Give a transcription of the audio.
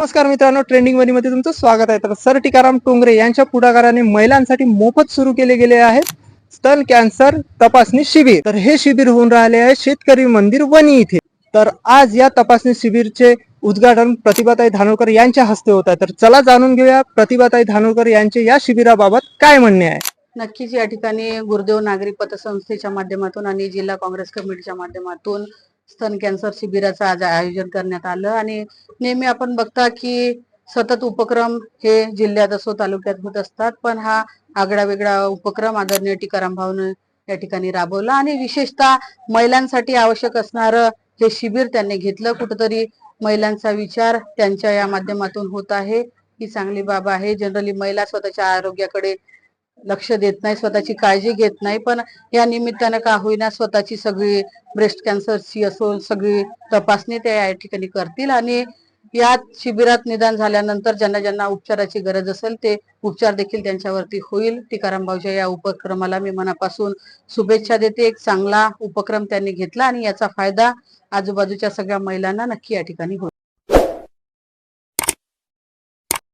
नमस्कार मित्रांनो, ट्रेंडिंग मनी मध्ये तुमचं स्वागत आहे. तर सर टीकाराम टोंगरे यांच्या पुढाकाराने महिलांसाठी मोफत सुरू केले गेले आहे स्तन कॅन्सर तपासणी शिबिर. तर हे शिबिर होऊन राहिले आहे शेतकरी मंदिर वणी इथे. तर आज या तपासणी शिबिरचे उद्घाटन प्रतिभाताई धानोरकर यांच्या हस्ते होत आहे. तर चला जाणून घेऊया प्रतिभाताई धानोरकर यांचे या शिबिराबाबत काय म्हणणे आहे. नक्कीच या ठिकाणी गुरुदेव नागरिक पतसंस्थेच्या माध्यमातून आणि जिल्हा काँग्रेस कमिटीच्या माध्यमातून स्तन कॅन्सर शिबिराचं आज आयोजन करण्यात आलं. आणि नेहमी आपण बघता की सतत उपक्रम हे जिल्ह्यात असो तालुक्यात होत असतात, पण हा आगळा वेगळा उपक्रम आदरणीय टीकाराम भाऊने या ठिकाणी राबवला आणि विशेषतः महिलांसाठी आवश्यक असणारं हे शिबिर त्यांनी घेतलं. कुठेतरी महिलांचा विचार त्यांच्या या माध्यमातून होत आहे ही चांगली बाब आहे. जनरली महिला स्वतःच्या आरोग्याकडे लक्ष देत नाही, स्वतःची काळजी घेत नाही, पण या निमित्तानं का होईना स्वतःची सगळी ब्रेस्ट कॅन्सरची असो सगळी तपासणी त्या या ठिकाणी करतील आणि या शिबिरात निदान झाल्यानंतर ज्यांना ज्यांना उपचाराची गरज असेल ते उपचार देखील त्यांच्यावरती होईल. टीकाराम भाऊच्या या उपक्रमाला मी मनापासून शुभेच्छा देते. एक चांगला उपक्रम त्यांनी घेतला आणि याचा फायदा आजूबाजूच्या सगळ्या महिलांना नक्की या ठिकाणी होईल.